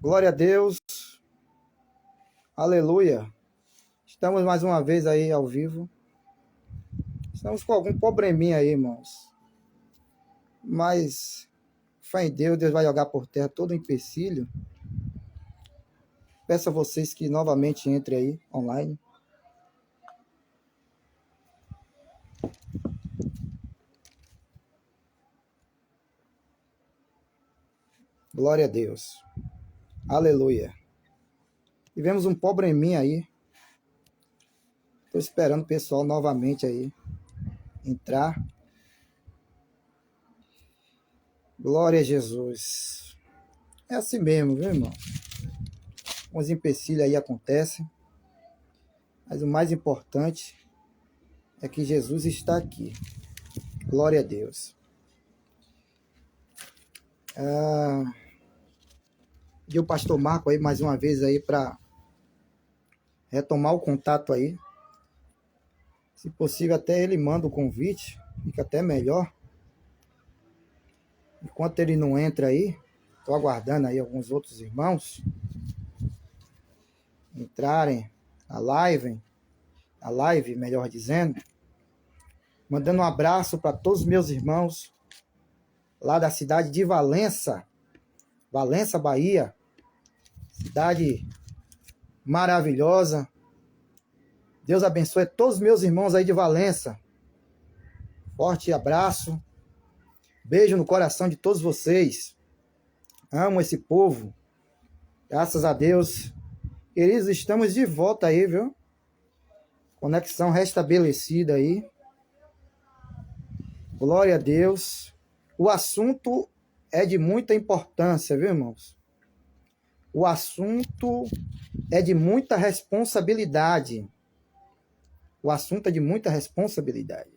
Glória a Deus. Aleluia. Estamos mais uma vez aí ao vivo. Estamos com algum probleminha aí, irmãos. Mas, fé em Deus, Deus vai jogar por terra todo o empecilho. Peço a vocês que novamente entrem aí, online. Glória a Deus. Aleluia. Tivemos um probleminha aí. Estou esperando o pessoal novamente aí entrar. Glória a Jesus. É assim mesmo, viu, irmão? Uns empecilhos aí acontecem. Mas o mais importante é que Jesus está aqui. Glória a Deus. E o pastor Marco aí mais uma vez aí para retomar o contato aí. Se possível, até ele manda o convite, fica até melhor. Enquanto ele não entra aí, estou aguardando aí alguns outros irmãos entrarem na live, melhor dizendo. Mandando um abraço para todos os meus irmãos lá da cidade de Valença, Bahia. Cidade maravilhosa. Deus abençoe todos os meus irmãos aí de Valença. Forte abraço. Beijo no coração de todos vocês. Amo esse povo. Graças a Deus. Queridos, estamos de volta aí, viu? Conexão restabelecida aí. Glória a Deus. O assunto é de muita importância, viu, irmãos? O assunto é de muita responsabilidade. O assunto é de muita responsabilidade.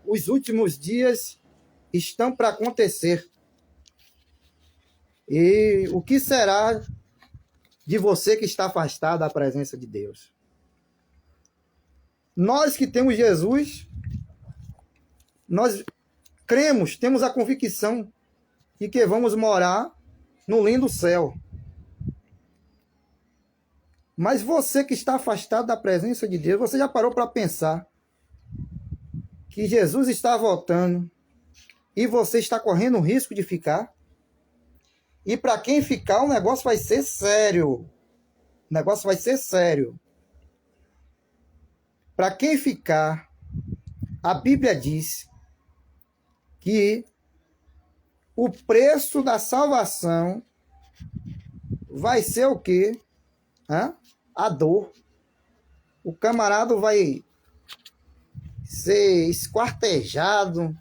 Os últimos dias estão para acontecer. E o que será de você que está afastado da presença de Deus? Nós que temos Jesus, nós cremos, temos a convicção de que vamos morar no lindo céu. Mas você que está afastado da presença de Deus, você já parou para pensar que Jesus está voltando e você está correndo o risco de ficar? E para quem ficar, o negócio vai ser sério. O negócio vai ser sério. Para quem ficar, a Bíblia diz que o preço da salvação vai ser o quê? A dor. O camarada vai ser esquartejado,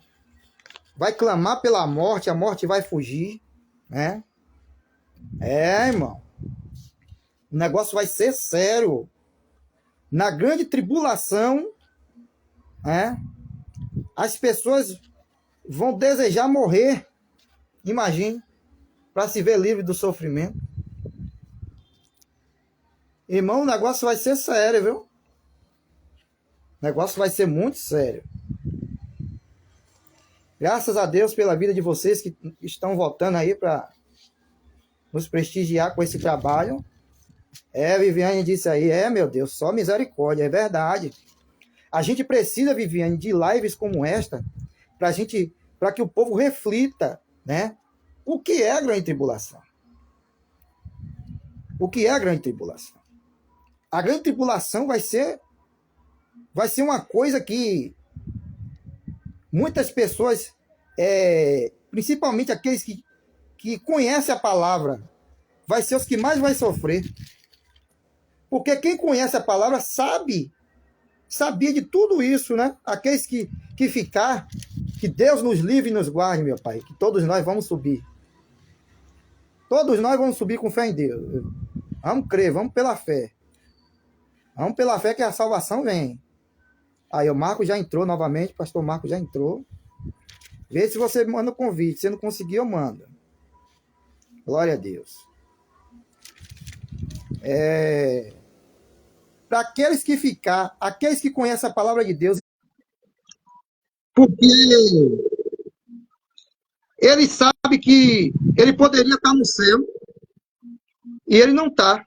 vai clamar pela morte, a morte vai fugir, né? Irmão. O negócio vai ser sério. Na grande tribulação, as pessoas vão desejar morrer. Imagine, para se ver livre do sofrimento. Irmão, o negócio vai ser sério, viu? O negócio vai ser muito sério. Graças a Deus pela vida de vocês que estão voltando aí para nos prestigiar com esse trabalho. Viviane disse aí, meu Deus, só misericórdia, é verdade. A gente precisa, Viviane, de lives como esta, para que o povo reflita, né? O que é a grande tribulação? O que é a grande tribulação? A grande tribulação vai ser uma coisa que muitas pessoas, principalmente aqueles que conhecem a palavra, vai ser os que mais vai sofrer. Porque quem conhece a palavra sabia de tudo isso, né? Aqueles que ficar, que Deus nos livre e nos guarde, meu Pai, que todos nós vamos subir. Todos nós vamos subir com fé em Deus. Vamos crer, vamos pela fé. Vamos pela fé que a salvação vem. Aí o Marco já entrou novamente, o pastor Marco já entrou. Vê se você manda o convite. Se não conseguir, eu mando. Glória a Deus. Para aqueles que ficar, aqueles que conhecem a palavra de Deus, porque ele sabe que ele poderia estar no céu e ele não está,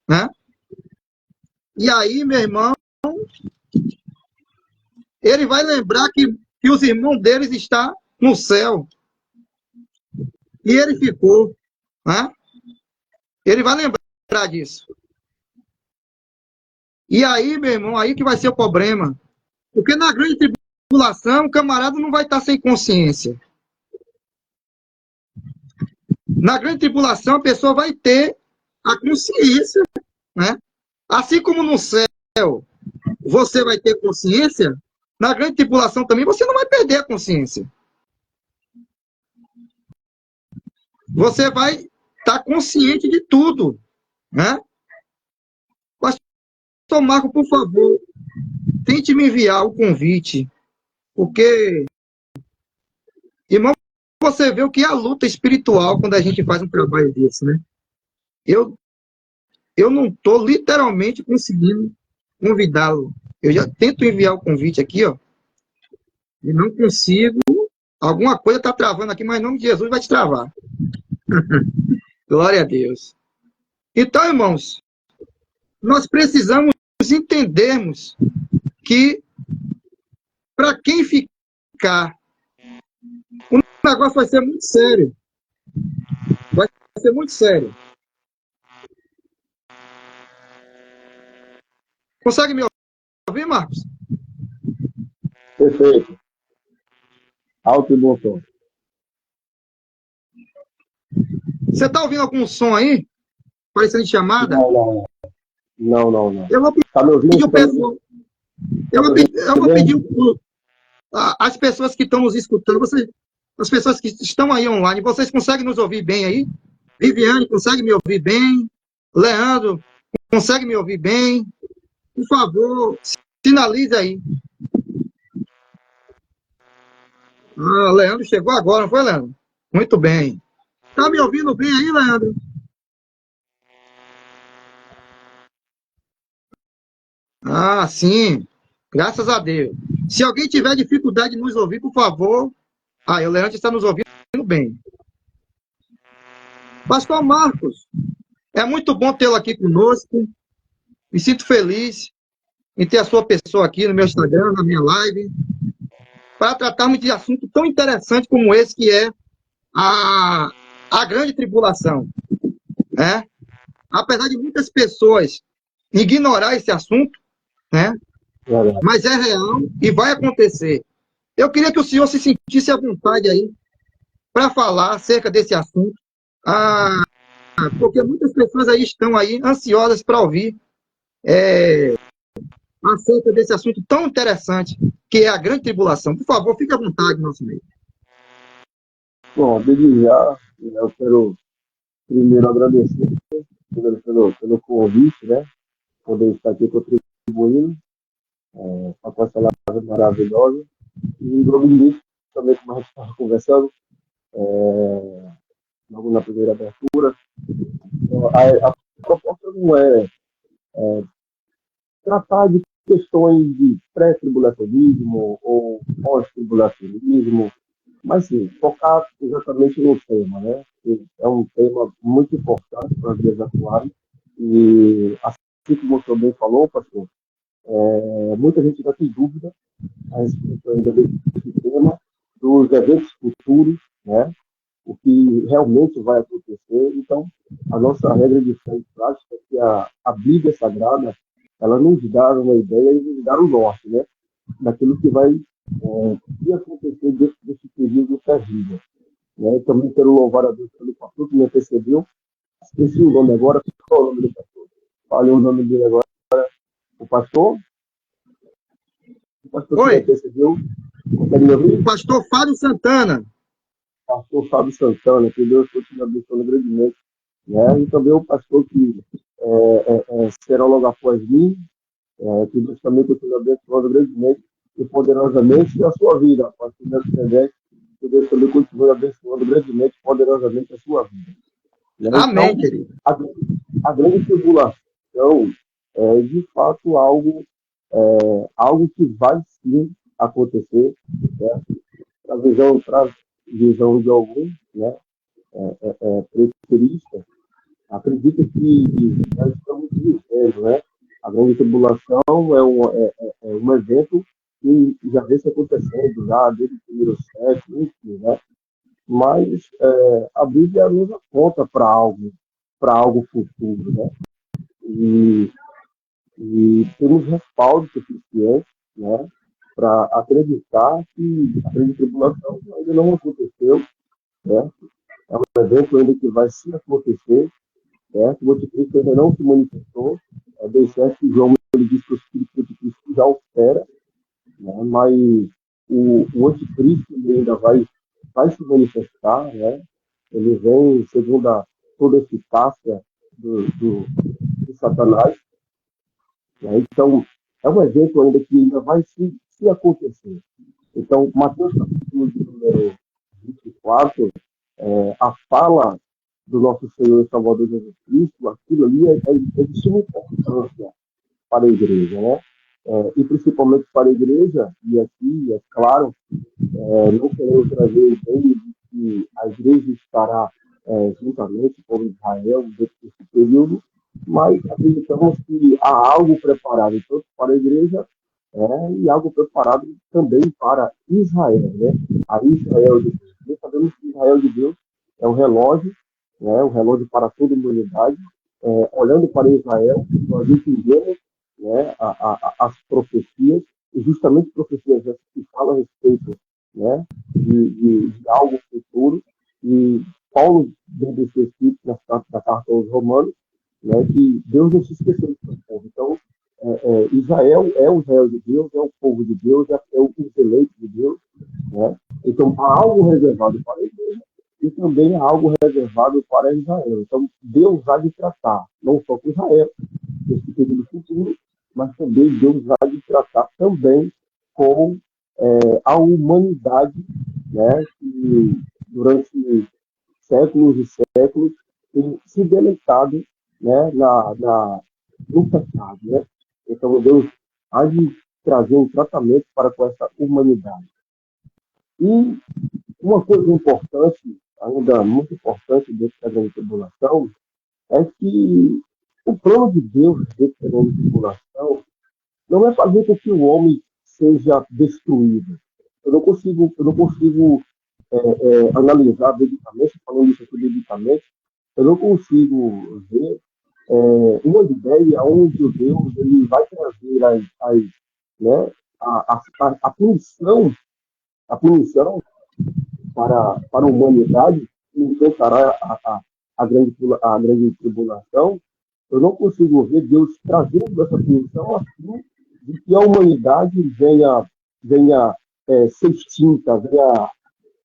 né? E aí, meu irmão, ele vai lembrar que os irmãos deles estão no céu e ele ficou, né? Ele vai lembrar disso. E aí, meu irmão, aí que vai ser o problema. Porque na grande tribulação, o camarada não vai estar sem consciência. Na grande tribulação, a pessoa vai ter a consciência, né? Assim como no céu você vai ter consciência, na grande tribulação também você não vai perder a consciência. Você vai estar consciente de tudo, né? Pastor Marco, por favor, tente me enviar o convite, porque, irmão, você vê o que é a luta espiritual quando a gente faz um trabalho desse, né? Eu não estou literalmente conseguindo convidá-lo. Eu já tento enviar o convite aqui, ó, e não consigo. Alguma coisa está travando aqui, mas em nome de Jesus vai te travar. Glória a Deus. Então, irmãos, nós precisamos entendermos que para quem ficar, o negócio vai ser muito sério. Vai ser muito sério. Consegue me ouvir, Marcos? Perfeito. Alto e bom som. Você está ouvindo algum som aí? Parecendo de chamada? Não. Eu vou Tá me ouvindo? pedir o pessoal. Eu vou pedir as pessoas que estão nos escutando, as pessoas que estão aí online, vocês conseguem nos ouvir bem aí? Viviane, consegue me ouvir bem? Leandro, consegue me ouvir bem? Por favor, sinalize aí. Ah, Leandro chegou agora, não foi, Leandro? Muito bem. Tá me ouvindo bem aí, Leandro? Ah, sim. Graças a Deus. Se alguém tiver dificuldade de nos ouvir, por favor. Ah, o Leandro está nos ouvindo bem. Pastor Marcos, é muito bom tê-lo aqui conosco. Me sinto feliz em ter a sua pessoa aqui no meu Instagram, na minha live, para tratarmos de assunto tão interessante como esse, que é a grande tribulação. Né? Apesar de muitas pessoas ignorar esse assunto, né? Mas é real e vai acontecer. Eu queria que o senhor se sentisse à vontade aí para falar acerca desse assunto, porque muitas pessoas aí estão aí ansiosas para ouvir acerca desse assunto tão interessante, que é a grande tribulação. Por favor, fique à vontade, nosso meio. Bom, desde já, eu quero primeiro agradecer pelo convite, né? Poder estar aqui contribuindo com essa live maravilhosa. E logo no início, também como a gente estava conversando, logo na primeira abertura, a proposta não é tratar de questões de pré-tribulacionismo ou pós-tribulacionismo, mas sim, focar exatamente no tema, né? Que é um tema muito importante para as dias atuais e, assim como o senhor bem falou, pastor, muita gente ainda tem dúvida a respeito ainda desse tema, dos eventos futuros, né? O que realmente vai acontecer. Então, a nossa regra de fé e prática é que a Bíblia Sagrada, ela nos dá uma ideia e nos dá o norte, né? Daquilo que vai acontecer desse período terrível. Né? Também quero louvar a Deus pelo pastor que me antecedeu. Esqueci o nome agora. Qual é o nome do pastor? Falei o nome dele agora. O pastor? O pastor que me antecedeu. Consegue me ouvir? O pastor Fábio Santana. Pastor Fábio Santana, que Deus continue abençoando grandemente. Né? E também o pastor que será logo após mim, que Deus também continue abençoando grandemente e poderosamente a sua vida, a partir dessa internet, que Deus também continue abençoando grandemente e poderosamente a sua vida. Né? Amém, então, querido. a grande tribulação é, de fato, algo que vai sim acontecer, certo? A visão visão de alguns, né, preteristas, acredita que nós estamos vivendo, né? A grande tribulação é um evento que já vem se acontecendo já desde o primeiro século, enfim, né? Mas a Bíblia nos aponta para algo futuro, né? E, e temos respaldo suficiente, né, para acreditar que a grande tribulação ainda não aconteceu, né? É um evento ainda que vai se acontecer, certo? O anticristo ainda não se manifestou, é bem certo que João ele diz que o Espírito do anticristo já opera, né? Mas o anticristo ele ainda vai se manifestar, né? Ele vem segundo toda a eficácia de Satanás, né? Então, é um evento ainda que ainda vai se acontecer. Então, Mateus capítulo de número 24, a fala do nosso Senhor e Salvador Jesus Cristo, aquilo ali é de suma importância para a igreja, né? E principalmente para a igreja, e aqui, é claro, não queremos trazer a ideia de que a igreja estará juntamente com Israel dentro desse período, mas acreditamos que há algo preparado tanto para a igreja e algo preparado também para Israel, né? A Israel de Deus. Nós sabemos que Israel de Deus é um relógio, né? Um relógio para toda a humanidade. Olhando para Israel, nós entendemos, né, as profecias, e justamente profecias que falam a respeito, né, de algo futuro. E Paulo deve ser escrito na carta aos Romanos, né, que Deus não se esqueceu do seu povo. Então, Israel é o Israel de Deus, é o povo de Deus, é o eleito de Deus, né? Então, há algo reservado para a igreja e também há algo reservado para Israel. Então, Deus há de tratar, não só com Israel, nesse período futuro, mas também Deus há de tratar também com a humanidade, né? Que durante séculos e séculos tem se deleitado, né? No pecado, né? Então, Deus há de trazer um tratamento para com essa humanidade. E uma coisa importante, ainda muito importante dentro da grande tribulação, é que o plano de Deus dentro da grande tribulação não é fazer com que o homem seja destruído. Eu não consigo analisar biblicamente, falando isso aqui biblicamente, eu não consigo ver uma ideia onde o Deus ele vai trazer né, a punição para a humanidade que enfrentará a grande tribulação. Eu não consigo ver Deus trazendo essa punição assim de que a humanidade venha ser extinta, venha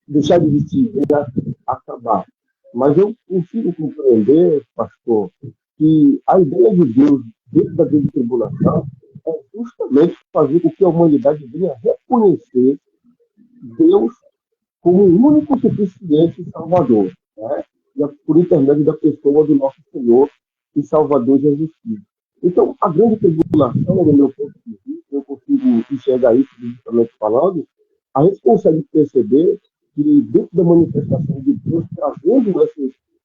deixar de existir, venha acabar. Mas eu consigo compreender, pastor, que a ideia de Deus dentro da grande tribulação é justamente fazer com que a humanidade venha reconhecer Deus como o único suficiente Salvador, né? Por intermédio da pessoa do nosso Senhor e Salvador Jesus Cristo. Então, a grande tribulação, no meu ponto de vista, eu consigo enxergar isso, justamente falando, a gente consegue perceber que dentro da manifestação de Deus, trazendo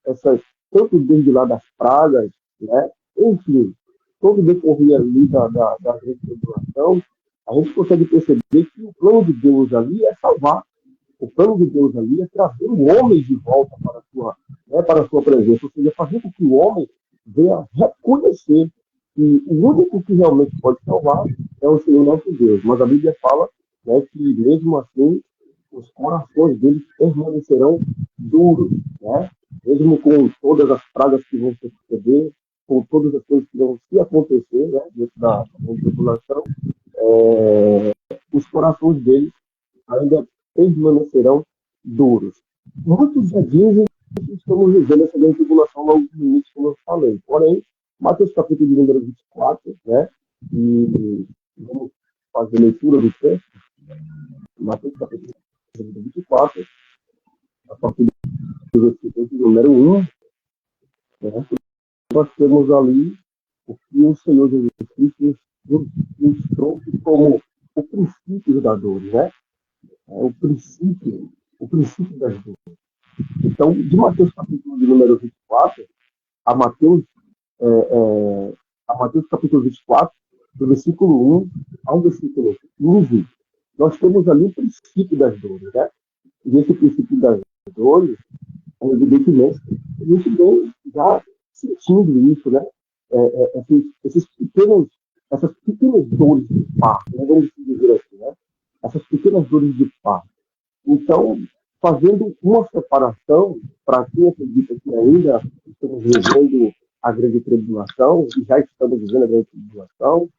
essas tanto desde lá das pragas, né? Enfim, todo o decorrer ali da grande tribulação, a gente consegue perceber que o plano de Deus ali é salvar. O plano de Deus ali é trazer o homem de volta para a sua presença, ou seja, fazer com que o homem venha reconhecer que o único que realmente pode salvar é o Senhor nosso Deus. Mas a Bíblia fala, né, que mesmo assim os corações deles permanecerão duros, né? Mesmo com todas as pragas que vão se suceder, com todas as coisas que vão se acontecer, né, dentro da tribulação, os corações deles ainda permanecerão duros. Muitos já dizem que estamos vivendo essa grande tribulação logo no início, como eu falei. Porém, Mateus capítulo de número 24, né? E vamos fazer leitura do texto. Mateus capítulo de número 24, a partir do versículo de número 1, né? Nós temos ali o que o Senhor Jesus Cristo nos trouxe como o princípio da dor, né? O princípio o princípio das dores. Então, de Mateus capítulo de número 24, a Mateus, é, é, a Mateus capítulo 24, do versículo 1 ao versículo 15, nós temos ali o princípio das dores, né? E esse princípio das dores, evidentemente, a gente vem já sentindo isso, né? Essas pequenas dores de parto, né? Vamos dizer assim, né? Essas pequenas dores de parto. Então, fazendo uma separação, para quem acredita que ainda estamos vivendo a grande tribulação, e já estamos vivendo a grande tribulação,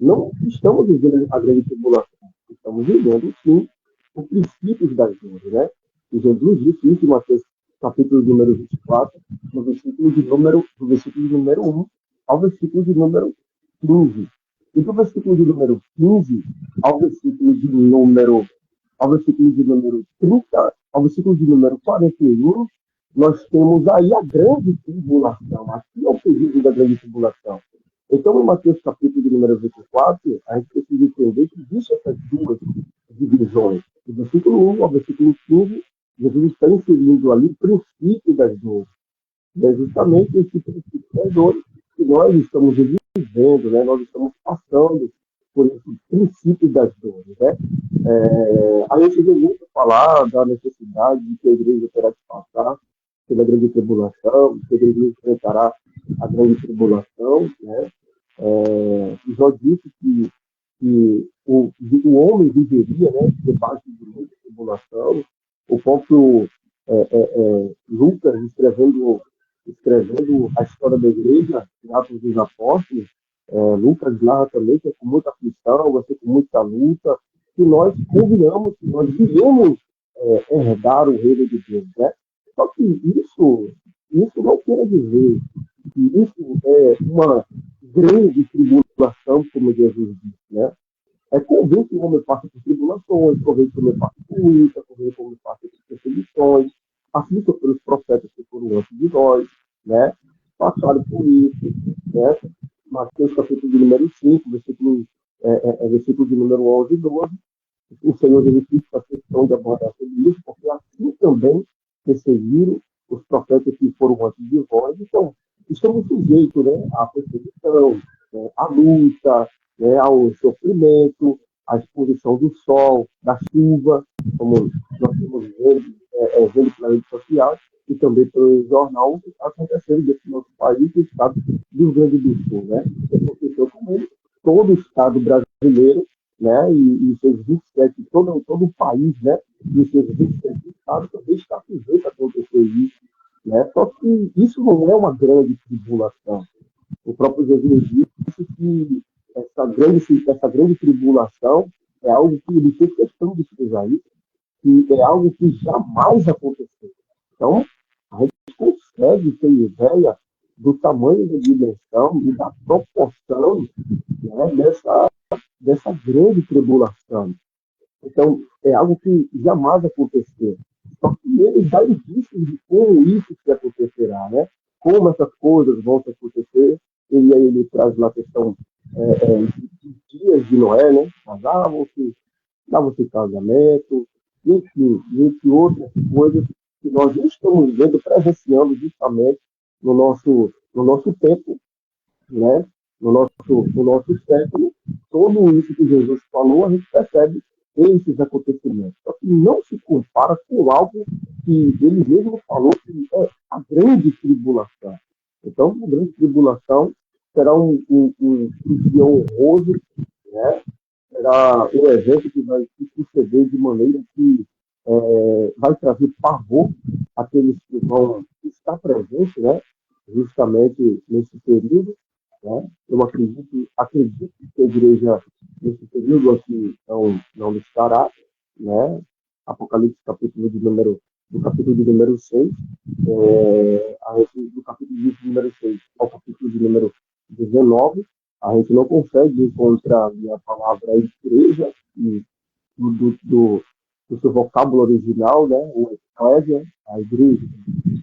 não estamos vivendo a grande tribulação, estamos vivendo, sim, os princípios das dores, né? E Jesus disse isso em Mateus capítulo número 24, do versículo de número 1 ao versículo de número 15. E do versículo de número 15 ao versículo de número, ao versículo de número 30, ao versículo de número 41, nós temos aí a grande tribulação. Aqui é o período da grande tribulação. Então, em Mateus capítulo de número 24, a gente precisa entender que existem essas duas divisões. Do versículo 1 ao versículo 15, Jesus está inserindo ali o princípio das dores. E é justamente esse princípio das dores que nós estamos vivendo, né? Nós estamos passando por esse princípio das dores, né? A gente vê muito falar da necessidade de que a igreja terá que passar pela grande tribulação, que a igreja enfrentará a grande tribulação, né? Já disse que o homem viveria, né, debaixo de muita tribulação. O próprio Lucas, escrevendo a história da igreja, em Atos dos Apóstolos, Lucas narra também que é com muita aflição, vai ser com muita luta, que nós convenhamos, que nós iremos herdar o reino de Deus, né? Só que isso não quer dizer que isso é uma grande tribulação, como Jesus disse, né? É convém que o homem passe por tribulações, convém que o homem passe por luta, convém que o homem passe por perseguições, assim como pelos profetas que foram antes de nós, né? Passaram por isso, né? Mateus capítulo de número 5, versículo de número 11 e 12, o Senhor Jesus Cristo faz questão de abordar sobre isso, porque assim também perseguiram os profetas que foram antes de vós. Então, estamos sujeitos, né, à perseguição, né, à luta, né, ao sofrimento, à exposição do sol, da chuva, como nós temos vendo pela rede social e também pelo jornal, o que está acontecendo dentro do nosso país, o estado do Rio Grande do Sul, né? Aconteceu com ele, todo o estado brasileiro, né, e seus 27, todo o país, né, e seus 27 estados também está sujeito a acontecer isso, né? Só que isso não é uma grande tribulação. O próprio Jesus disse que essa grande tribulação é algo que ele fez questão de frisar isso, que é algo que jamais aconteceu. Então, a gente consegue ter ideia do tamanho da dimensão e da proporção, né, dessa grande tribulação. Então, é algo que jamais aconteceu. Só que ele dá indícios de como isso se acontecerá, né? Como essas coisas vão se acontecer. Ele traz lá a questão de dias de Noé, né? Davam-se casamento, entre outras coisas que nós estamos vendo, presenciando justamente no nosso tempo, né? No nosso século, tudo isso que Jesus falou, a gente percebe esses acontecimentos. Só que não se compara com algo que ele mesmo falou que é a grande tribulação. Então, a grande tribulação será um dia honroso, né? Será um evento que vai se suceder de maneira que vai trazer pavor àqueles que vão estar presentes, né? Justamente nesse período, né? Eu acredito que a igreja, nesse período aqui, não estará, né? Apocalipse do capítulo de número 6, do capítulo de número 6 ao capítulo de número 19, a gente não consegue encontrar a palavra igreja e do seu vocábulo original, né? O eclésia, a igreja,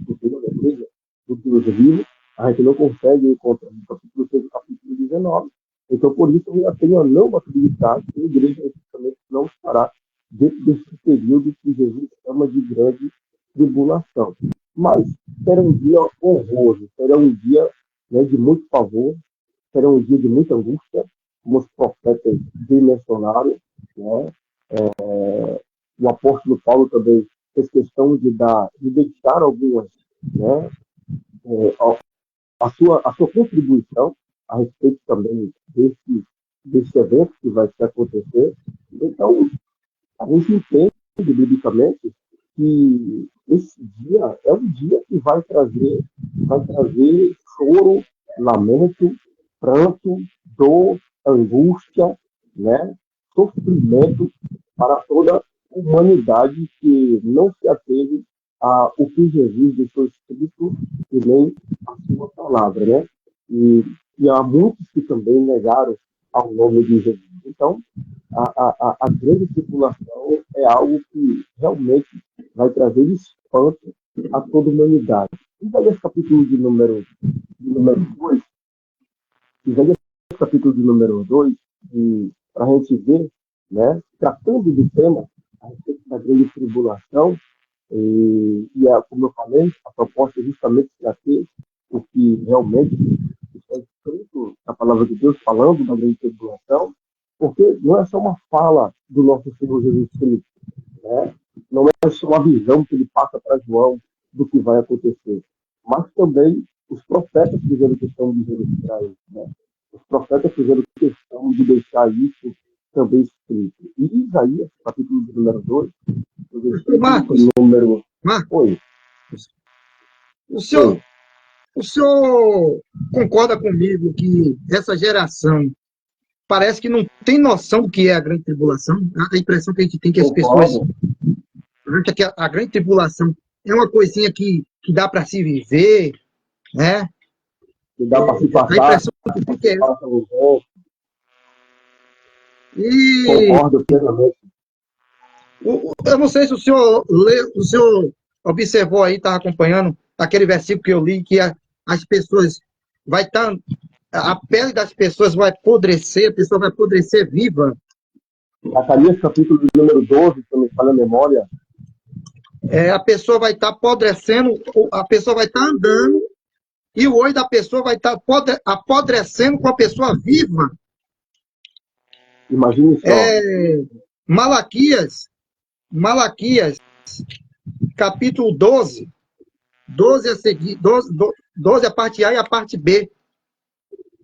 a igreja do Deus vivo, a gente não consegue encontrar no capítulo 6 e capítulo 19. Então, por isso, eu tenho a não acreditar que a igreja justamente não estará dentro desse período que Jesus chama de grande tribulação. Mas será um dia honroso, será um dia, né, de muito favor, será um dia de muita angústia, como os profetas bem mencionaram, né? O apóstolo Paulo também fez questão de deixar algumas, né, a sua contribuição a respeito também desse evento que vai se acontecer. Então, a gente entende biblicamente que esse dia é um dia que vai trazer choro, lamento, pranto, dor, angústia, né? Sofrimento para toda a humanidade que não se ateve a o que Jesus deixou escrito e nem a sua palavra, né? E, e há muitos que também negaram ao nome de Jesus. Então, a grande tribulação é algo que realmente vai trazer espanto a toda a humanidade. Isaías capítulo de número 2, Isaías capítulo de número 2, para a gente ver, né, tratando do tema a respeito da grande tribulação, como eu falei, a proposta é justamente trazer o que realmente está escrito na palavra de Deus, falando da grande tribulação, porque não é só uma fala do nosso Senhor Jesus Cristo, né? Não é só a visão que ele passa para João do que vai acontecer, mas também os profetas fizeram questão de registrar isso, né? Os profetas fizeram questão de deixar isso também escrito. E Isaías, capítulo de número 2, Marcos, número... Marcos, Oi, o oi. senhor, o senhor concorda comigo que essa geração parece que não tem noção do que é a grande tribulação? A impressão que a gente tem é que as pessoas Concordo. acham que a grande tribulação é uma coisinha que dá para se viver, né? Que dá para se A passar, impressão que fica é essa. passa os outros. E Concordo plenamente. eu não sei se o senhor observou aí, estava acompanhando aquele versículo que eu li, que as pessoas vai estar, a pele das pessoas vai apodrecer, a pessoa vai apodrecer viva. Zacarias capítulo de número 12, se não me falha a memória. A pessoa vai estar apodrecendo, a pessoa vai estar andando, e o olho da pessoa vai estar apodrecendo com a pessoa viva. Imagine só. Malaquias, capítulo 12, 12 a seguir, 12 a parte A e a parte B.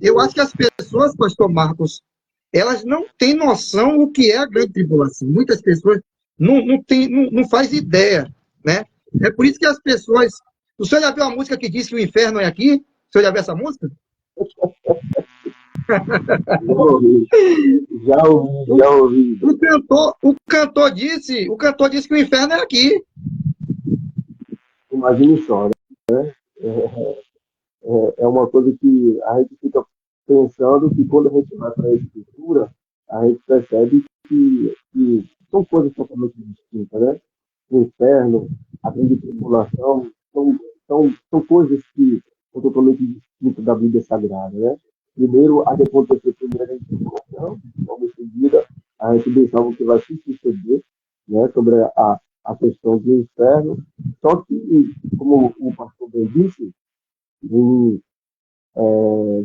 Eu acho que as pessoas, pastor Marcos, elas não têm noção do que é a grande tribulação. Muitas pessoas não faz ideia, né? É por isso que as pessoas... O senhor já viu a música que diz que o inferno é aqui? O senhor já viu essa música? Já ouvi, já ouvi, já ouvi. O cantor disse que o inferno é aqui. Imagine só, né? É uma coisa que a gente fica pensando que quando a gente vai para a escritura, a gente percebe que são coisas totalmente distintas, né? O inferno, a grande tribulação, são coisas que são totalmente distintas da Bíblia Sagrada, né? Primeiro, a que acontecer primeiro a grande tribulação, logo em seguida, a gente pensava que vai se suceder, né? Sobre a questão do inferno. Só que, como o pastor bem disse, em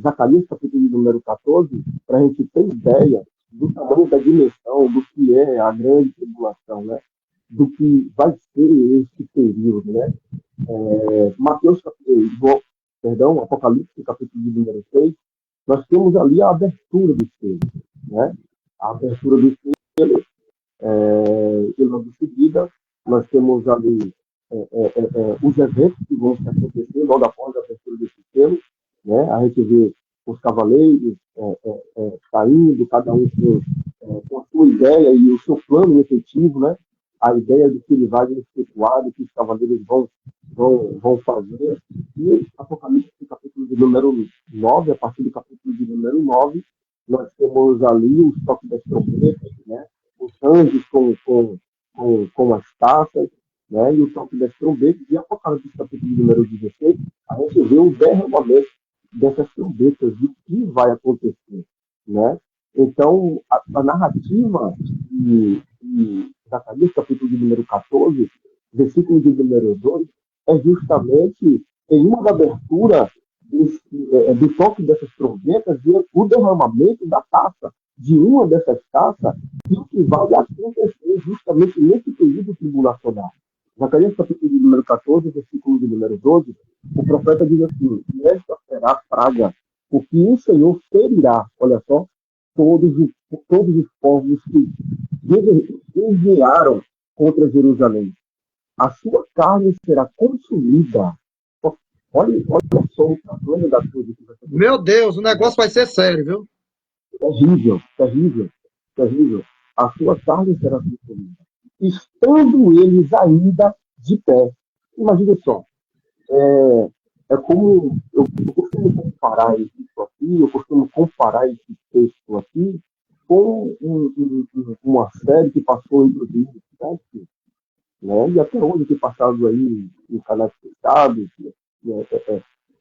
Zacarias, capítulo número 14, para a gente ter ideia do tamanho da dimensão do que é a grande tribulação, né? Do que vai ser esse período, né? Mateus, Apocalipse, capítulo número 6, nós temos ali a abertura dos selos, né? A abertura dos selos, e logo em seguida, nós temos ali os eventos que vão se acontecer logo após a abertura desse selo, né? A gente vê os cavaleiros saindo, cada um com a sua ideia e o seu plano efetivo, né? A ideia do que ele vai efetuar, do que os cavaleiros vão fazer. E Apocalipse, capítulo de número 9, a partir do capítulo de número 9, nós temos ali os toques das trombetas, né? Os anjos com as taças, né? E o toque das trombetas. E Apocalipse, capítulo de número 16, a gente vê o derramamento dessas trombetas, do que vai acontecer, né? Então, a narrativa Zacarias, capítulo de número 14, versículo de número 2, é justamente em uma abertura do toque dessas trombetas e o derramamento da taça, de uma dessas taças, e o que vai acontecer justamente nesse período tribulacional. Zacarias, capítulo de número 14, versículo de número 12, o profeta diz assim: e esta será praga, porque o Senhor ferirá, olha só, todos os povos que desviaram contra Jerusalém. A sua carne será consumida. Olha só o tamanho da coisa que vai ser. Meu Deus, o negócio vai ser sério, viu? Terrível, terrível, terrível. A sua carne será consumida. Estando eles ainda de pé. Imagina só. Como eu costumo comparar isso aqui, eu costumo comparar esse texto aqui com uma série que passou em 2007, né? E até hoje tem passado aí em canais fechados, né?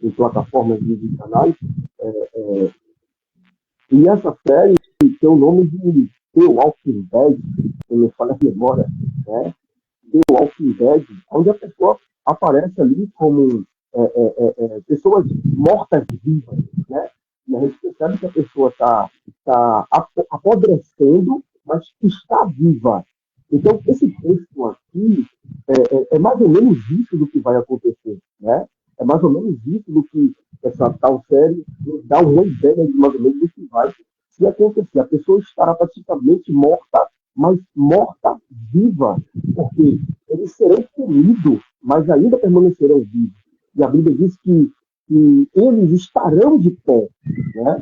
Em plataformas digitais. E essa série tem o nome de The Walking Dead, se não me falha a memória, né? The Walking Dead, onde a pessoa aparece ali como pessoas mortas-vivas, né? E a gente percebe que a pessoa está apodrecendo, mas está viva. Então, esse texto aqui é mais ou menos isso do que vai acontecer, né? É mais ou menos isso do que essa tal série nos dá uma ideia de mais ou menos do que vai se acontecer. A pessoa estará praticamente morta, mas morta viva, porque eles serão comidos, mas ainda permanecerão vivos. E a Bíblia diz que eles estarão de pé, né?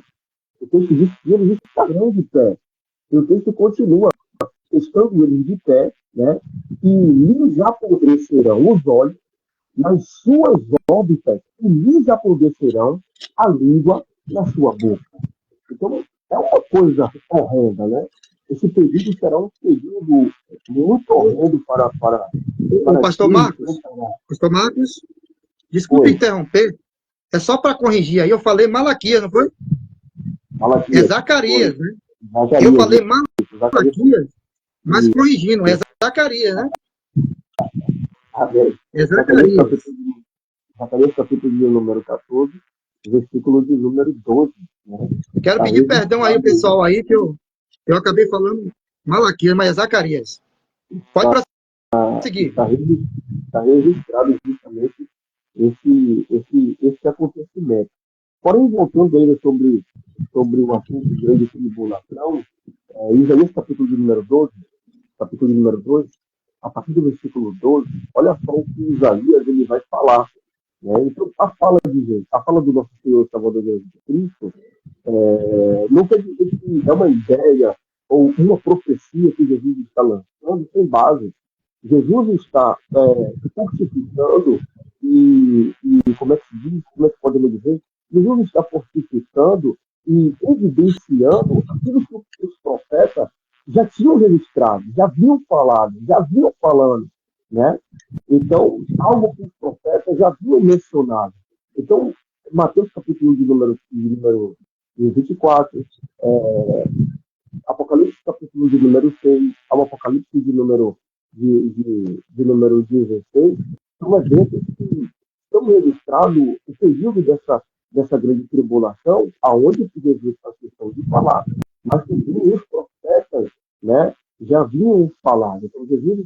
O texto diz que eles estarão de pé. E o texto continua, estando eles de pé, né? E lhes apodrecerão os olhos, nas suas órbitas, e lhes apodrecerão a língua na sua boca. Então, é uma coisa horrenda, né? Esse período será um período muito horrendo para O pastor Marcos, desculpe interromper, é só para corrigir aí, eu falei Malaquias, não foi? Malaquias. É Zacarias, né? Zacarias, eu falei Malaquias, mas corrigindo, é Zacarias, né? É Zacarias. Zacarias, capítulo de número 14, versículo de número 12. Né? Quero pedir perdão aí, pessoal, aí, que eu acabei falando Malaquias, mas é Zacarias. Pode prosseguir. Está registrado justamente esse acontecimento. Porém, voltando ainda sobre o assunto de grande tribulação, Isaías capítulo de número 12, capítulo de número 2, a partir do versículo 12, olha só o que Isaías ele vai falar. Né? Então, a fala de Jesus, a fala do nosso Senhor Salvador Jesus Cristo, não quer dizer que é uma ideia ou uma profecia que Jesus está lançando sem base. Jesus está fortificando como é que se diz, como é que podemos dizer? Jesus está fortificando e evidenciando aquilo que os profetas já tinham registrado, já haviam falado, já haviam falando, né? Então, algo que os profetas já haviam mencionado. Então, Mateus capítulo de número 24, Apocalipse capítulo de número 6, ao Apocalipse de número 16, são eventos que estão registrados o período dessa grande tribulação, aonde Jesus faz questão de falar, mas também os profetas, né, já haviam falado. Então, Jesus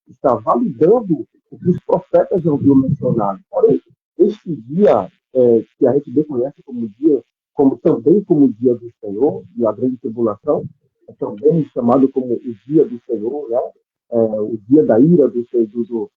está validando o que os profetas já haviam mencionado. Porém, este dia, que a gente bem conhece também como o dia do Senhor, e a grande tribulação, é também chamado como o dia do Senhor, né? O dia da ira do Senhor,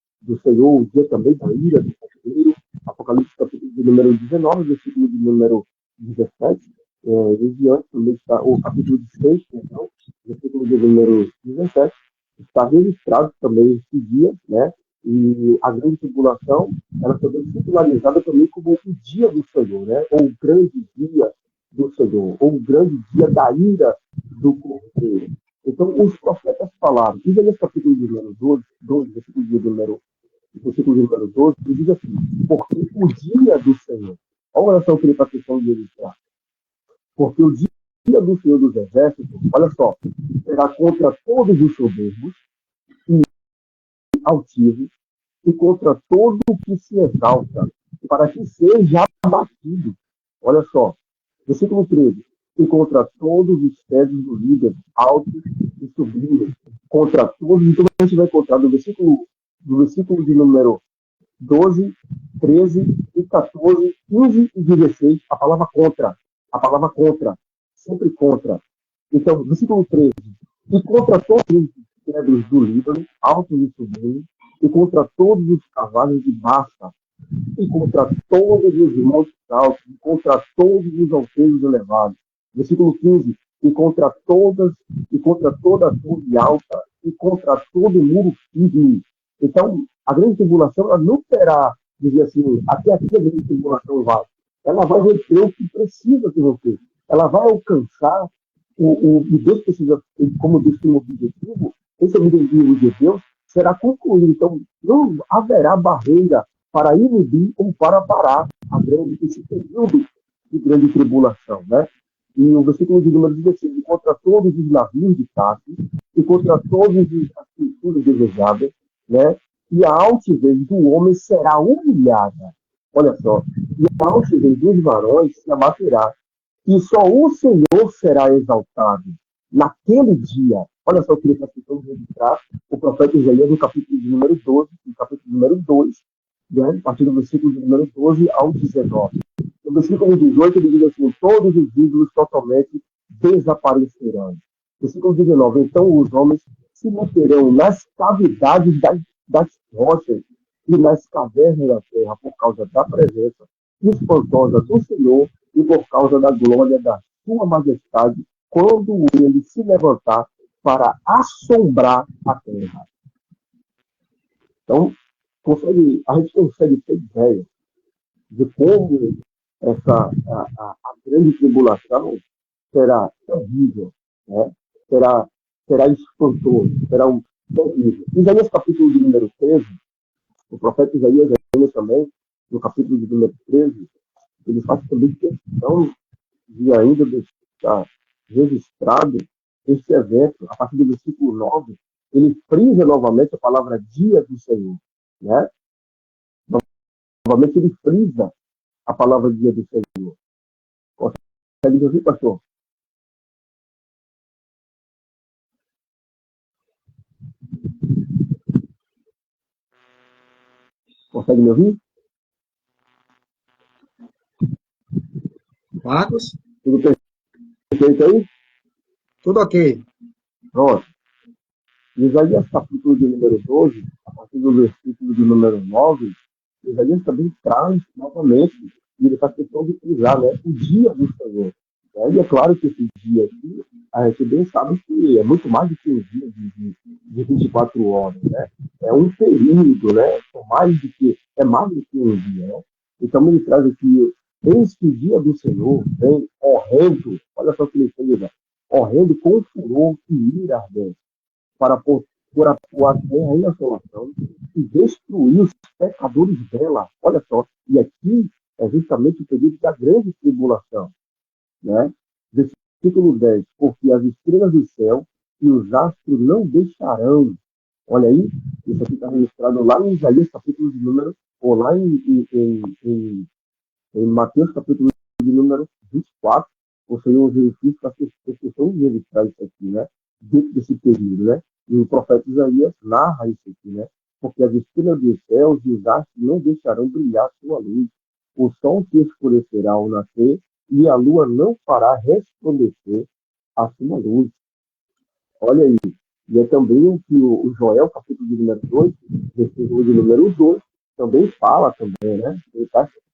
o dia também da ira do Conselheiro, Apocalipse capítulo de número 19, versículo de número 17, e diante também está o capítulo 6, então, versículo de número 17, está registrado também esse dia, né? E a grande tribulação, ela também é titularizada também como o dia do Senhor, né? Ou o grande dia do Senhor, ou o grande dia da ira do Cordeiro. Então, os profetas falaram, Isaías capítulo de número 12, versículo de número 12, diz assim, porque o dia do Senhor, olha só o que ele está tentando registrar, porque o dia do Senhor dos Exércitos, olha só, será contra todos os soberbos, altivo e contra todo o que se exalta, para que seja abatido. Olha só, versículo 13. E contra todos os céus do líder, altos e sublimes, contra todos. Então a gente vai encontrar do versículo de número 12, 13 e 14, 15 e 16, a palavra contra, sempre contra. Então, versículo 13, e contra todos os cedros do Líbano, altos e sublimes, e contra todos os cavalos de massa, e contra todos os montes altos, e contra todos os alteiros elevados. Versículo 15, e contra toda a torre alta, e contra todo muro firme. Então, a grande tribulação, ela não terá, dizer assim, até aqui a grande tribulação vai. Ela vai romper o que precisa se romper. Ela vai alcançar o Deus precisa, como Deus tem um objetivo, esse objetivo de Deus será concluído. Então, não haverá barreira para inibir ou para parar esse período de grande tribulação, né? E o versículo de número 16, contra todos os navios de Tarsis, e contra todas as culturas desejáveis, né? E a altivez do homem será humilhada. Olha só. E a altivez dos varões se abaterá. E só o Senhor será exaltado naquele dia. Olha só, eu queria que a pessoa registrar o profeta Isaías no capítulo de número 12, no capítulo número 2, né? A partir do versículo de número 12 ao 19. No versículo 18, ele diz assim: todos os ídolos totalmente desaparecerão. Versículo 19, então os homens se meterão nas cavidades das rochas e nas cavernas da terra por causa da presença espantosa do Senhor e por causa da glória da sua majestade, quando ele se levantar para assombrar a terra. Então, a gente consegue ter ideia de como a grande tribulação será terrível, né? será espantoso, será terrível. Isaías capítulo de número 13, o profeta Isaías também, no capítulo de número 13, ele faz também questão de ainda deixar registrado este evento, a partir do versículo 9, ele frisa novamente a palavra dia do Senhor, né? Novamente ele frisa a palavra dia do Senhor. Consegue me ouvir, pastor? Consegue me ouvir? Marcos? Tudo perfeito aí? Tudo ok. Pronto. Isaías capítulo de número 12, a partir do versículo de número 9, Isaías também traz novamente, e ele faz questão de frisar, né, o dia do Senhor. E é claro que esse dia aqui, a gente bem sabe que é muito mais do que um dia de 24 horas, né? É um período, né? É mais do que um dia, né? Então ele traz aqui, eis que o dia do Senhor vem horrendo, olha só o que ele fez, horrendo com furor e ira ardente, para pôr a terra em assolação e destruir os pecadores dela. Olha só, e aqui é justamente o período da grande tribulação, né? Versículo 10, porque as estrelas do céu e os astros não deixarão. Olha aí, isso aqui está registrado lá em Isaías, capítulo de número, ou lá em Mateus, capítulo de número 24, o Senhor Jesus faz questão de registrar isso aqui, né? Dentro desse período, né? E o profeta Isaías narra isso aqui, né? Porque as estrelas dos céus e os astros não deixarão brilhar sua luz. O sol se escurecerá ao nascer e a lua não fará resplandecer a sua luz. Olha aí. E é também o que o Joel, capítulo de número 2, versículo de número 2, também fala também, né? Ele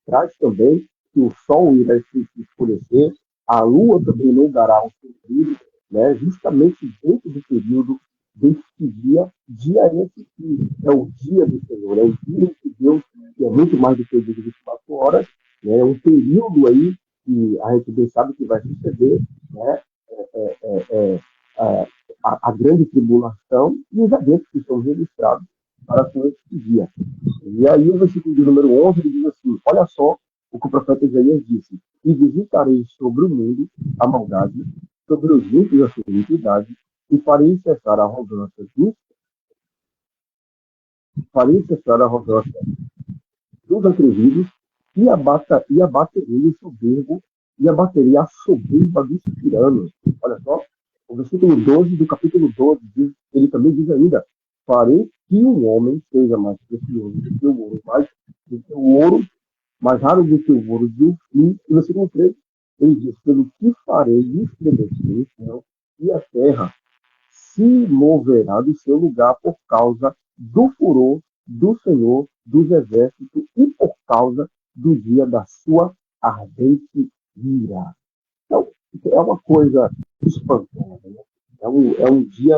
traz também que o sol irá se escurecer, a lua também não dará o seu brilho, né? Justamente dentro do período desse dia esse que é o dia do Senhor, é o dia que Deus, que é muito mais do que o dia de 24 horas, né? É um período aí que a gente bem sabe que vai suceder, né? A grande tribulação e os eventos que são registrados para com esse dia. E aí o versículo de número 11 ele diz assim, olha só o que o profeta Isaías disse: e visitarei sobre o mundo a maldade, sobre os ímpios a sua iniquidade, e farei cessar a arrogância dos farei cessar a arrogância dos atrevidos e abateria o soberbo e abateria a soberba dos tiranos. Olha só, o versículo 12 do capítulo 12, ele também diz ainda: farei que o homem seja mais precioso do que o ouro, mais raro do que o ouro de Ofim. E no versículo 13, ele diz: pelo que farei estremecer o céu e a terra se moverá do seu lugar por causa do furor do Senhor dos Exércitos e por causa do dia da sua ardente ira. Então, é uma coisa espantosa. Né? É um dia,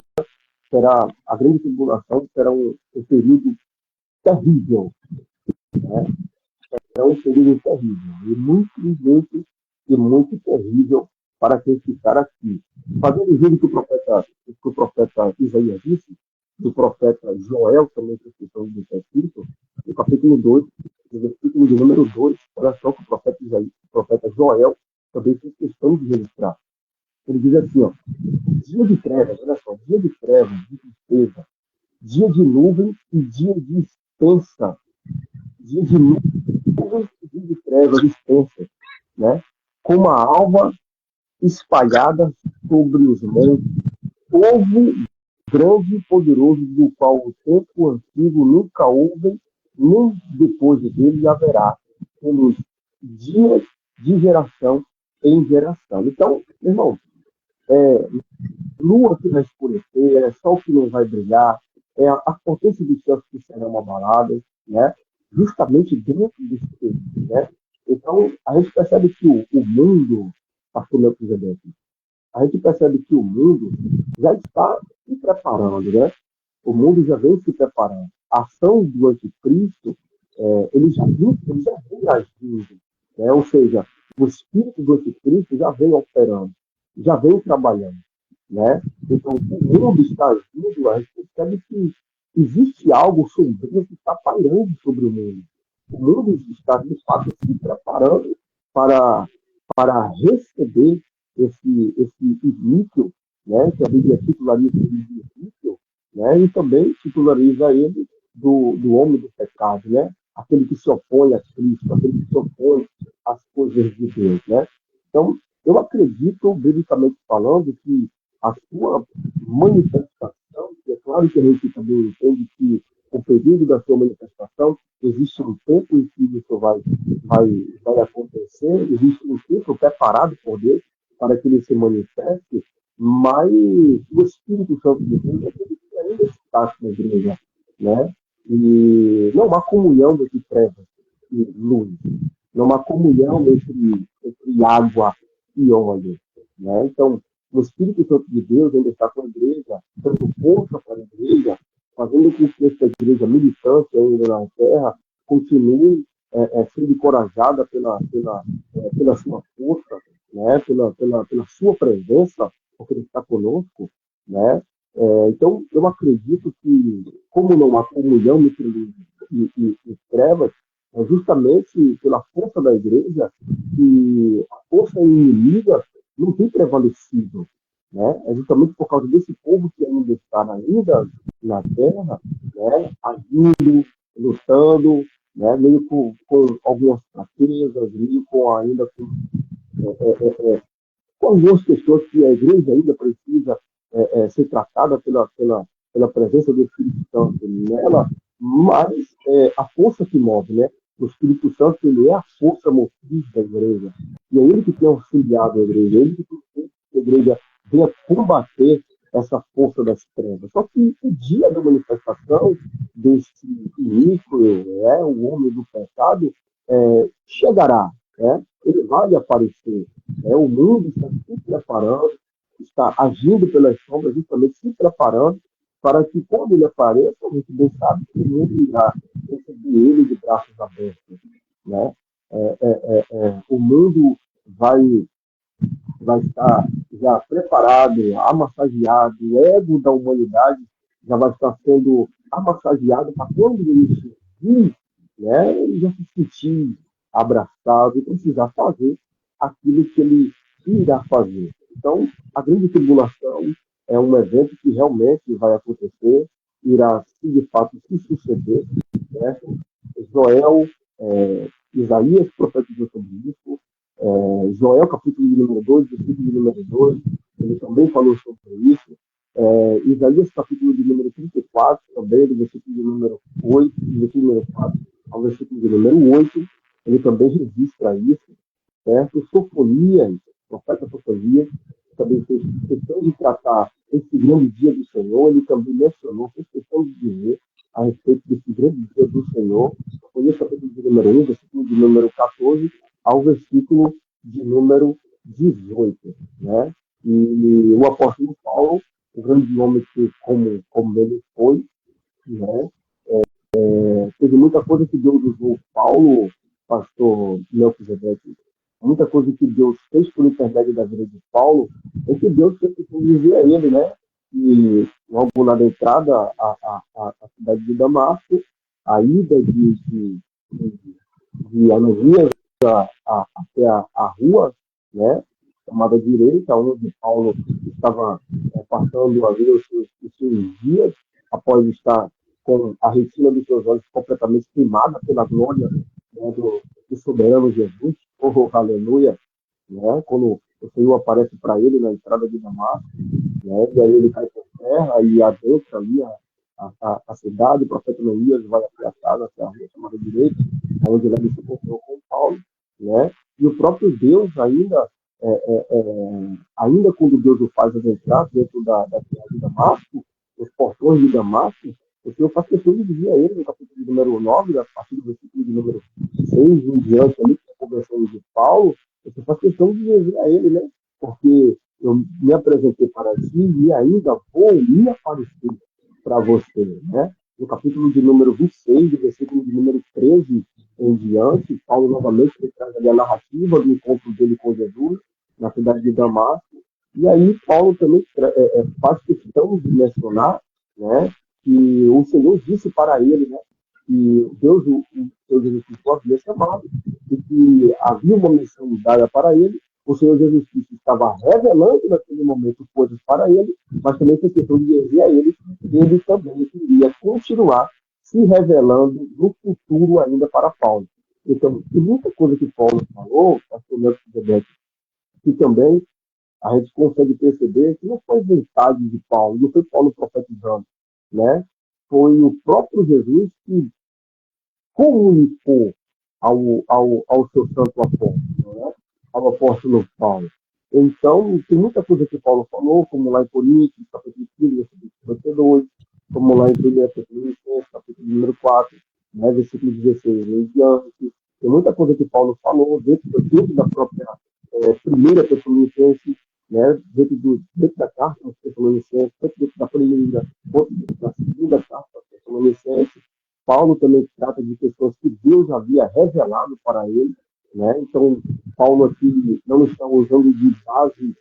será, a grande tribulação será um período terrível. Né? É um período terrível. E muito terrível para quem ficar aqui. Fazendo o vídeo que o profeta Isaías disse, do profeta Joel, também que citou do Espírito, no capítulo 2, no versículo de número 2, olha só que o profeta Joel também fez questão de registrar. Ele diz assim, ó: dia de trevas, olha só, dia de trevas, de tristeza, dia de nuvem e dia de extensa, dia de nuvem e dia de trevas extensas, né? Como a alva espalhada sobre os montes, povo grande e poderoso, do qual o tempo antigo nunca houve, nem depois dele haverá, pelos dias de geração em geração. Então, meu irmão, lua que vai escurecer, sol que não vai brilhar, a potência dos céus que serão abaladas, né? Justamente dentro desse período, né? Então, a gente percebe que o mundo, pastor Melquisedeque, a gente percebe que o mundo já está se preparando, né? O mundo já vem se preparando. A ação do anticristo, ele já vem agindo, né? Ou seja, o espírito do anticristo já vem operando, já vem trabalhando, né? Então, o mundo está agindo, a gente percebe que existe algo sombrio que está pairando sobre o mundo. O mundo está, de fato, se preparando para, para receber esse início, né, que a Bíblia titulariza de início, né, e também titulariza ele do homem do pecado, né, aquele que se opõe a Cristo, aquele que se opõe às coisas de Deus, né. Então, eu acredito, biblicamente falando, que a sua manifestação, que é claro que a gente também entende que o período da sua manifestação existe um tempo em que isso vai acontecer, existe um tempo preparado por Deus para que ele se manifeste, mas o Espírito Santo de Deus é aquele que ainda está na igreja, né? E não há comunhão entre trevas e luz, não há comunhão entre água e óleo, né? Então, o Espírito Santo de Deus ainda está com a igreja, dando força para a igreja, fazendo com que essa igreja militante ainda na terra continue sendo encorajada pela sua força, né? pela sua presença, porque ele está conosco, né? Então, eu acredito que, como não há comunhão entre luz e trevas, é justamente pela força da igreja que a força inimiga não tem prevalecido, né? É justamente por causa desse povo que ainda está ainda na terra, né? Agindo, lutando, né? Meio com algumas fraquezas, meio ainda com algumas questões que a igreja ainda precisa ser tratada pela presença do Espírito Santo nela, mas a força que move, né? O Espírito Santo, ele é a força motriz da igreja. E é ele que tem auxiliado a igreja, é ele que tem feito que a igreja venha combater essa força das trevas. Só que o dia da manifestação desse iníquo, o homem do pecado, chegará, né? Ele vai aparecer. O mundo está se preparando, está agindo pelas sombras, justamente se preparando para que, quando ele apareça, a gente bem sabe que o mundo irá receber ele de braços abertos, né? O mundo vai estar já preparado, amassageado, o ego da humanidade já vai estar sendo amassageado para quando ele surgir, né, ele já se sentir abraçado e precisar fazer aquilo que ele irá fazer. Então, a grande tribulação é um evento que realmente vai acontecer irá, se de fato, se suceder, certo? Joel, Isaías profetizou sobre isso, Joel, capítulo de número 2, versículo de número 2, ele também falou sobre isso. Isaías, capítulo de número 34, também, do versículo de número 8, do versículo de número 4 ao versículo de número 8, ele também registra isso, certo? Sofonias, o profeta Sofonias, também fez questão de tratar esse grande dia do Senhor, ele também mencionou, fez questão de dizer a respeito desse grande dia do Senhor, Sofonias, capítulo de número 1, versículo de número 14, ao versículo de número 18, né? E o apóstolo Paulo, o grande homem que, como ele foi, né? Teve muita coisa que Deus usou Paulo, pastor Melquisedeque, muita coisa que Deus fez por intermédio da vida de Paulo, é que Deus sempre conduzia ele, né? E logo na entrada à cidade de Damasco, a ida de Ananias até a rua, né? Chamada direita, onde Paulo estava passando ali os seus dias, após estar com a retina dos seus olhos completamente queimada pela glória, né, do soberano Jesus, oh, aleluia, né, quando o Senhor aparece para ele na entrada de Damasco, né, e aí ele cai por terra e adentra ali a cidade, o profeta Ananias vai até a casa, até a rua chamada direita, onde ele se encontrou com Paulo, né, e o próprio Deus ainda quando Deus o faz adentrar dentro da cidade de Damasco, os portões de Damasco, o Senhor faz questão de dizer a ele, no capítulo de número 9, a partir do versículo de número 6 em diante, ali, que é a conversão de Paulo, o Senhor faz questão de dizer a ele, né? Porque eu me apresentei para ti e ainda vou me aparecer para você, né? No capítulo de número 26, do versículo de número 13 em diante, Paulo novamente traz ali a narrativa do encontro dele com Jesus na cidade de Damasco. E aí Paulo também faz questão de mencionar, né, que o Senhor disse para ele, né, que Deus, o Senhor Jesus Cristo, havia chamado e que havia uma missão dada para ele. O Senhor Jesus Cristo estava revelando naquele momento coisas para ele, mas também fez questão de dizer a ele que ele também iria continuar se revelando no futuro ainda para Paulo. Então, tem muita coisa que Paulo falou, pastor Melquisedeque, que também a gente consegue perceber que não foi vontade de Paulo, não foi Paulo profetizando, né? Foi o próprio Jesus que comunicou ao seu santo apóstolo, né? Ao apóstolo Paulo. Então, tem muita coisa que Paulo falou, como lá em Coríntios, capítulo 15, versículo 52, como lá em 1 Tessalonicenses, capítulo número 4, né? Versículo 16 em diante. Tem muita coisa que Paulo falou dentro da própria primeira Tessalonicenses, né? Dentro da carta aos Tessalonicenses, dentro da primeira, dentro da segunda carta aos Tessalonicenses. Paulo também trata de pessoas que Deus havia revelado para ele, né? Então, Paulo aqui não está usando de base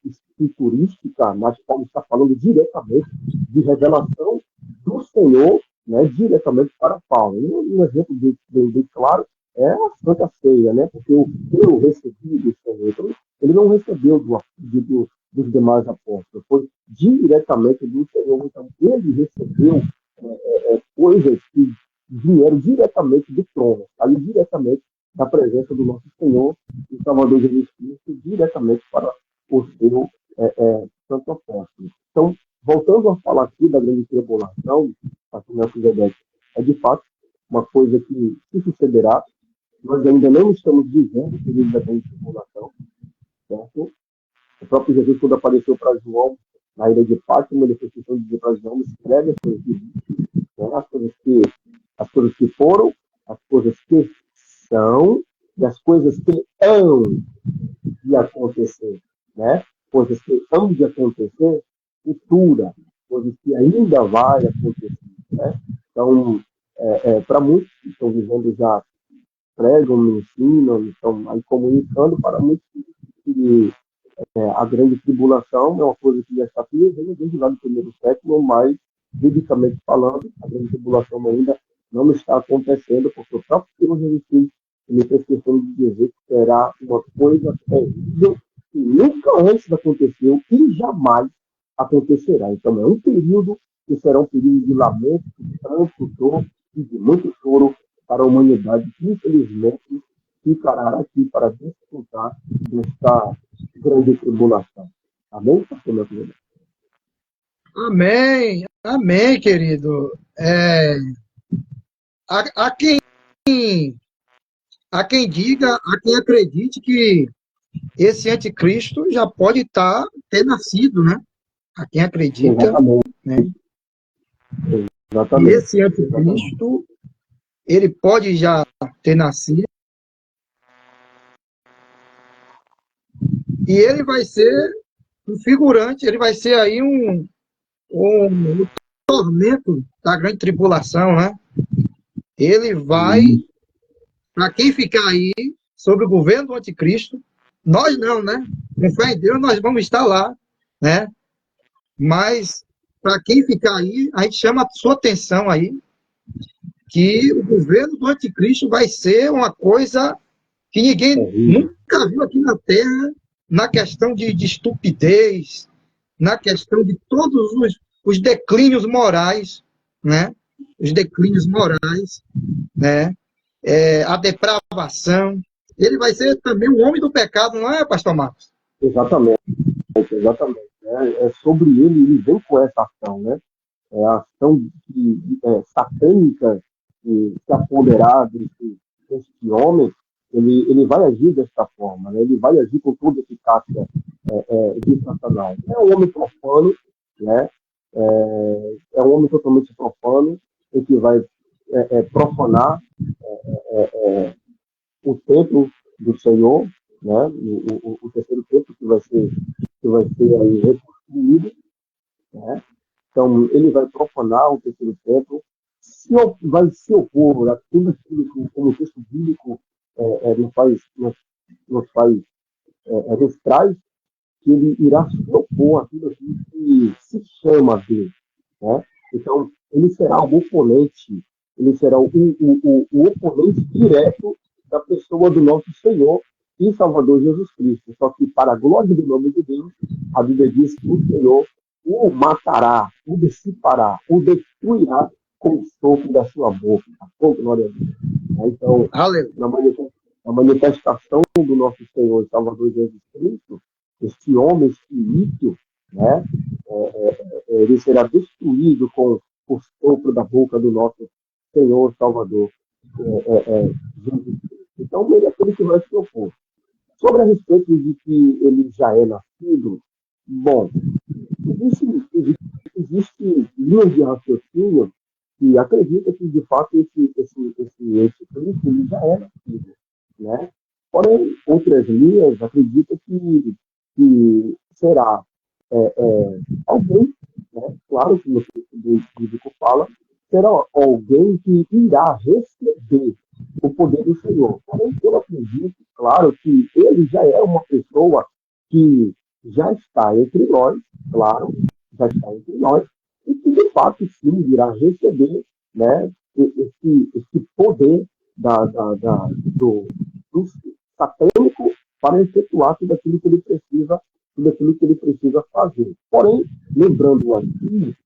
escriturística, mas Paulo está falando diretamente de revelação do Senhor, né? Diretamente para Paulo. E um exemplo bem claro é a Santa Ceia, né? Porque eu recebi do Senhor. Então, ele não recebeu dos demais apóstolos, foi diretamente do Senhor. Então, ele recebeu coisas que vieram diretamente do trono, saíram diretamente da presença do nosso Senhor e Salvador Jesus Cristo, diretamente para o seu santo apóstolo. Então, voltando a falar aqui da grande tribulação, pastor Melquisedeque, é de fato uma coisa que se sucederá. Nós ainda não estamos dizendo o período da grande tribulação, certo? O próprio Jesus, quando apareceu para João na ilha de Fátima, ele fez questão de dizer para João: escreve as coisas que dizem, né? As coisas que foram, as coisas que são e as coisas que hão de acontecer, né? Coisas que hão de acontecer, futura, coisas que ainda vai acontecer, né? Então, para muitos que estão vivendo já pregam, me ensinam, estão aí comunicando para muitos que a grande tribulação é uma coisa que já está presente desde lá do primeiro século, mas, biblicamente falando, a grande tribulação ainda não está acontecendo, porque o próprio Senhor Jesus Cristo ele fez questão de dizer que será uma coisa terrível que nunca antes aconteceu e jamais acontecerá. Então, é um período que serão períodos de lamento, de pranto, dor e de muito choro para a humanidade, que infelizmente ficará aqui para desfrutar desta grande tribulação. Amém, pastor meu querido? Amém, amém, querido. Há quem diga, há quem acredite que esse anticristo já pode ter nascido, né? Há quem acredita, Exatamente, né, que exatamente, esse exatamente. anticristo, ele pode já ter nascido e ele vai ser um figurante, ele vai ser aí um tormento da grande tribulação, né? Ele vai, E, para quem ficar aí sobre o governo do anticristo, nós não, né? Com fé em Deus, nós vamos estar lá, né? Mas para quem ficar aí, a gente chama a sua atenção aí que o governo do anticristo vai ser uma coisa que ninguém terrível. nunca viu aqui na Terra, na questão de estupidez, na questão de todos os declínios morais, né? Os declínios morais, né? A depravação. Ele vai ser também o homem do pecado, não é, pastor Marcos? Exatamente, exatamente. É sobre ele vem com essa ação, né? É a ação satânica que se apoderar deste homem, ele vai agir desta forma, né? Ele vai agir com toda a eficácia de Satanás. É um homem profano, né? É um homem totalmente profano, e que vai profanar o templo do Senhor, né? O terceiro templo que vai ser aí reconstruído, né? Então, ele vai profanar o terceiro templo, vai se opor a tudo aquilo que, como o texto bíblico nos traz, que ele irá se opor a tudo aquilo que se chama Deus. Né? Então, ele será o oponente, ele será o oponente direto da pessoa do nosso Senhor e Salvador Jesus Cristo. Só que, para a glória do nome de Deus, a Bíblia diz que o Senhor o matará, o dissipará, o destruirá com o sopro da sua boca. Com glória a Deus. Então, Aleluia. na manifestação do nosso Senhor e Salvador Jesus Cristo, este homem, este ímpio, né, ele será destruído com o sopro da boca do nosso Senhor e Salvador Jesus Cristo. Então, ele é aquele que vai se opor. Sobre a respeito de que ele já é nascido, bom, existe linhas de raciocínio que acredita que, de fato, esse Cristo ele já é nascido, né? Porém, outras linhas acreditam que será alguém, né? Claro que no texto bíblico fala, será alguém que irá receber o poder do Senhor. Porém, eu acredito, claro, que ele já é uma pessoa que já está entre nós, claro, já está entre nós, e que de fato sim irá receber, né, esse poder do satânico para efetuar tudo aquilo que ele precisa fazer. Porém, lembrando aqui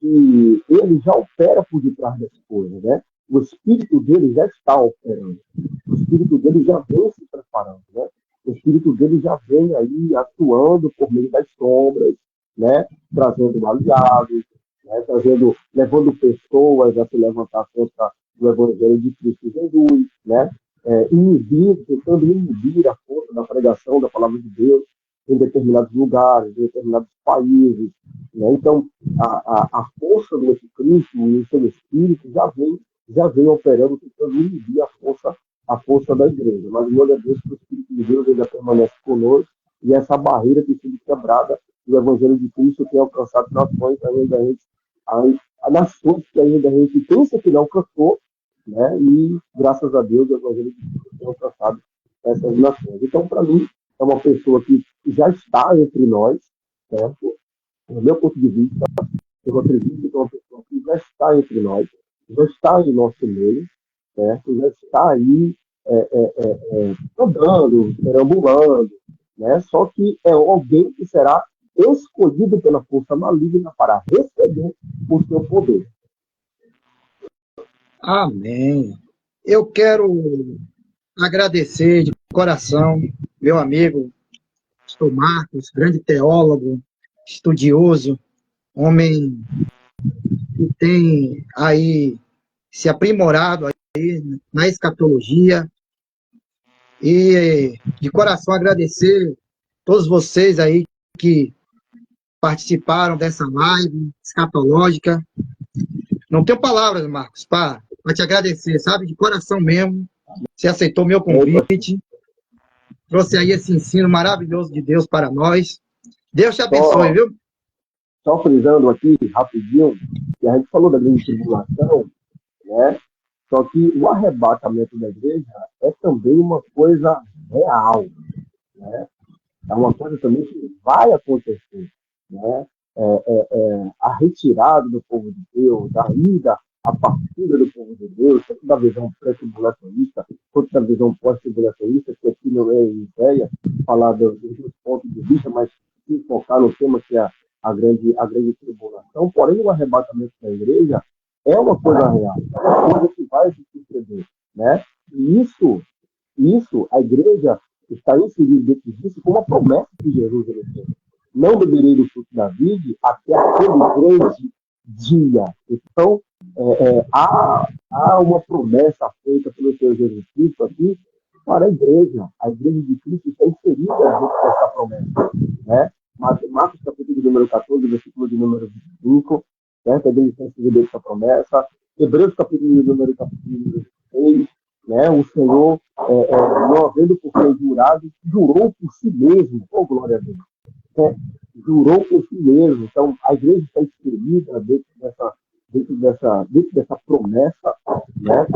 que ele já opera por detrás das coisas, né? O espírito dele já está operando. O espírito dele já vem se preparando, né? O espírito dele já vem aí atuando por meio das sombras, né? Trazendo aliados, né? Levando pessoas a se levantar contra o evangelho de Cristo Jesus, né? Tentando inibir a força da pregação da palavra de Deus em determinados lugares, em determinados países, né? Então, a força do anticristo e o seu espírito já vem operando, tentando inibir a força da igreja. Mas, glória a Deus, que o Espírito de Deus ainda permanece conosco e essa barreira tem sido quebrada e o Evangelho de Cristo tem alcançado nações nações que ainda a gente pensa que não alcançou, né? E, graças a Deus, o Evangelho de Cristo tem alcançado essas nações. Então, para mim, é uma pessoa que já está entre nós, certo? Do meu ponto de vista, eu acredito que é uma pessoa que já está entre nós, já está em nosso meio, certo? Já está aí andando, perambulando, né? Só que é alguém que será escolhido pela força maligna para receber o seu poder. Amém. Eu quero agradecer de coração meu amigo pastor Marcos, grande teólogo, estudioso, homem que tem aí se aprimorado aí na escatologia, e de coração agradecer todos vocês aí que participaram dessa live escatológica. Não tenho palavras, Marcos, para te agradecer, sabe? De coração mesmo. Você aceitou meu convite, trouxe aí esse ensino maravilhoso de Deus para nós. Deus te abençoe, viu? Só frisando aqui, rapidinho, que a gente falou da grande tribulação, né? Só que o arrebatamento da igreja é também uma coisa real, né? É uma coisa também que vai acontecer, né? A retirada do povo de Deus, a ida, a partida do povo de Deus, tanto da visão pré-tribulacionista quanto da visão pós-tribulacionista, que aqui não é ideia falar dos dois pontos de vista, mas se focar no tema que é a grande tribulação. Porém, o arrebatamento da igreja é uma coisa real, é uma coisa que vai se suceder, né? E isso a igreja está inserida dentro disso como uma promessa que Jesus ele fez. Não beberei do fruto da vide até aquele grande dia. Então, há uma promessa feita pelo Senhor Jesus Cristo aqui para a igreja. A igreja de Cristo está inserida dentro dessa promessa, né? Marcos capítulo de número 14, versículo de número 25, né? Também está inserida dentro dessa promessa. Hebreus capítulo de número 6, né? O Senhor, não havendo por quem jurado, jurou por si mesmo. Oh, glória a Deus. Jurou por si mesmo. Então, a igreja está inserida dentro dessa promessa, né?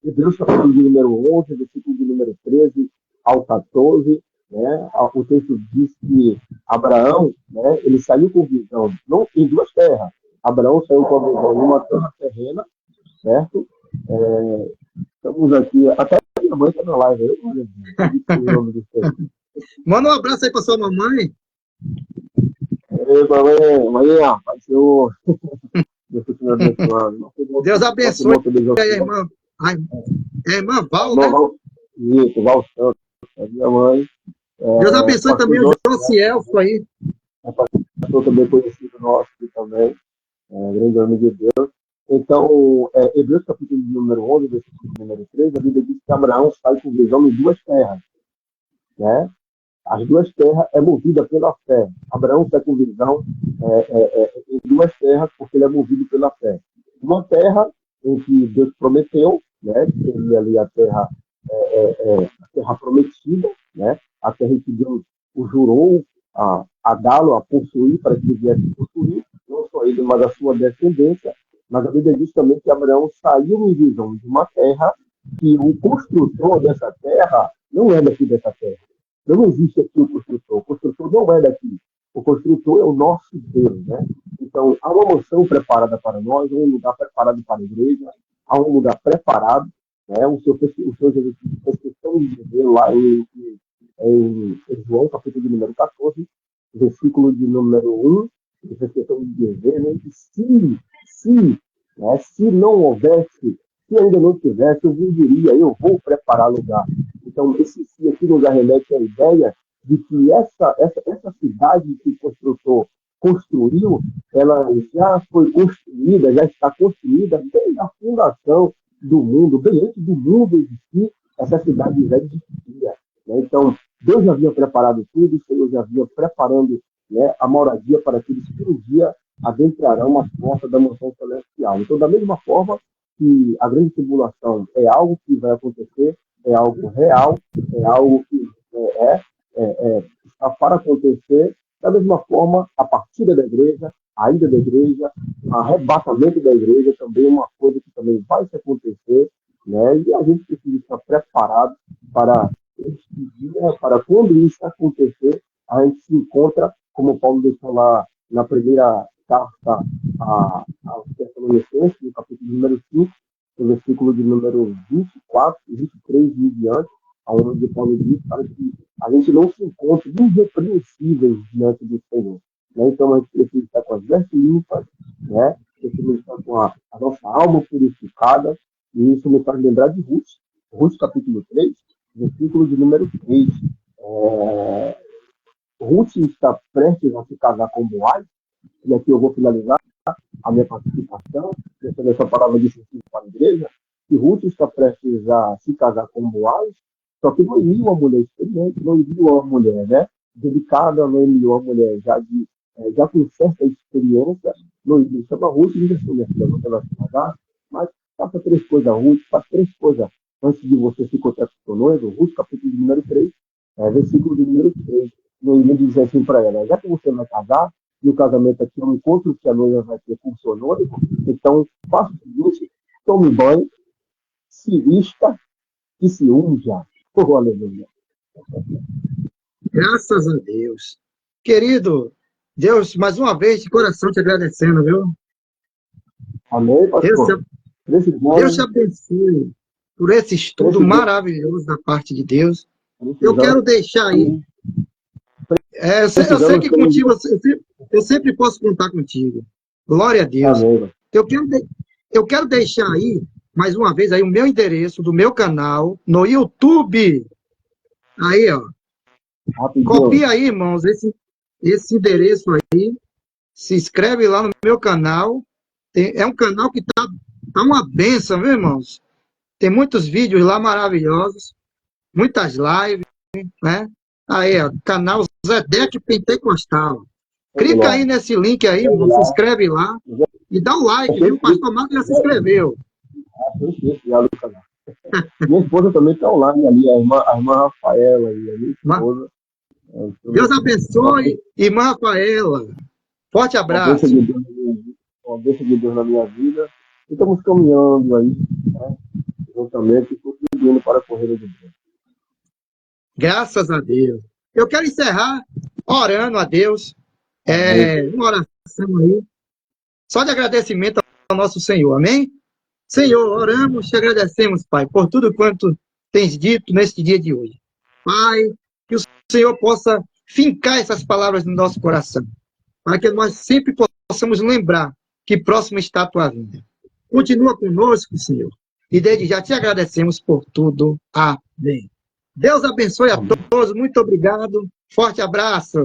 Hebreus capítulo de número 11, versículo de número 13 ao 14, né? O texto diz que Abraão, né, ele saiu com visão não, em duas terras. Abraão saiu com a visão em uma terra terrena, certo? Estamos aqui, até a minha mãe está na live, Manda um abraço aí para sua mamãe. Ei, mamãe, Pai Senhor. Deus abençoe a irmã. A irmã Val, né? Isso, Val Santos, a minha mãe. Deus abençoe também o Josielso aí. É pastor também conhecido nosso aqui também, grande homem de Deus. Então, Hebreus capítulo de número 11, versículo de número 13, a Bíblia diz que Abraão sai com visão em duas terras, né? As duas terras é movida pela fé. Abraão sai com visão em duas terras porque ele é movido pela fé. Uma terra em que Deus prometeu, né? Que seria ali a terra prometida, né? A terra em que Deus o jurou a dá-lo, a possuir, para que ele viesse possuir, não só ele, mas a sua descendência. Mas a Bíblia diz também que Abraão saiu em visão de uma terra que o construtor dessa terra não é daqui dessa terra. Não existe aqui o construtor. O construtor não é daqui. O construtor é o nosso Deus, né? Então, há uma mansão preparada para nós, há um lugar preparado para a igreja, há um lugar preparado, né? O Senhor Jesus Cristo fez questão de dizer lá em João, capítulo de número 14, versículo de número 1, ele fez questão de dizer, né, que se não houvesse, se ainda não tivesse, eu vos diria, eu vou preparar lugar. Então, esse sim aqui nos arremete a ideia de que essa cidade que o construtor construiu, ela já foi construída, já está construída desde a fundação do mundo, bem antes do mundo existir, essa cidade já existia, né? Então, Deus já havia preparado tudo, o Senhor já havia preparando, né, a moradia para aqueles que um dia adentrarão as portas da mansão celestial. Então, da mesma forma que a grande tribulação é algo que vai acontecer, é algo real, é algo que está para acontecer. Da mesma forma, a partida da igreja, a ida da igreja, o arrebatamento da igreja também é uma coisa que também vai se acontecer, né? E a gente precisa estar preparado para este dia, para quando isso acontecer, a gente se encontra, como Paulo deixou lá na primeira carta aos Tessalonicenses, no capítulo número 5, no versículo de número 24, 23 e diante, onde Paulo diz para que a gente não se encontre irrepreensíveis diante do Senhor. Né? Então, a gente precisa estar com as vestes limpas, né? Precisa estar com a nossa alma purificada, e isso me faz lembrar de Ruth, Ruth capítulo 3, versículo de número 3. Ruth está prestes a se casar com Boaz, e aqui eu vou finalizar a minha participação, recebendo essa palavra de sentido para a igreja, que Ruth está prestes a se casar com Boaz, só que Noemi é uma mulher experiente, Noemi é uma mulher, né, dedicada, Noemi é uma mulher já com certa experiência. Noemi chama Ruth e diz assim: minha filha, você vai se casar, mas faça 3 coisas, Ruth, faça 3 coisas antes de você se encontrar com o seu noivo. Ruth, capítulo de número 3, versículo de número 3. Noemi diz assim para ela: já que você vai casar, e o casamento aqui é um encontro que a noiva vai ter com o seu noivo, então faça o seguinte: tome banho, se vista e se unja. Oh, aleluia. Graças a Deus. Querido, Deus, mais uma vez, de coração te agradecendo, viu? Amém, pastor? Deus te abençoe por esse estudo maravilhoso da parte de Deus. Eu quero deixar aí. Eu sei que contigo, eu sempre posso contar contigo. Glória a Deus. Amém. Eu quero deixar aí, mais uma vez, aí, o meu endereço do meu canal no YouTube. Aí, ó. Rapidinho. Copia aí, irmãos, esse endereço aí. Se inscreve lá no meu canal. É um canal que tá uma bênção, viu, irmãos? Tem muitos vídeos lá maravilhosos, muitas lives, né? Aí, ó, canal Zedek Pentecostal. Clica aí nesse link aí, irmão, se inscreve lá e dá um like, viu? O pastor Marcos já se inscreveu. Minha esposa também está online ali, a irmã Rafaela, e a minha esposa. Deus abençoe, irmã Rafaela. Forte abraço. Uma bênção de Deus na minha vida. E estamos caminhando aí, né? Juntamente, contribuindo para a corrida de Deus. Graças a Deus. Eu quero encerrar orando a Deus. Uma oração aí. Só de agradecimento ao nosso Senhor. Amém? Senhor, oramos, te agradecemos, Pai, por tudo quanto tens dito neste dia de hoje. Pai, que o Senhor possa fincar essas palavras no nosso coração, para que nós sempre possamos lembrar que próximo está a tua vinda. Continua conosco, Senhor, e desde já te agradecemos por tudo. Amém. Deus abençoe a todos, muito obrigado, forte abraço.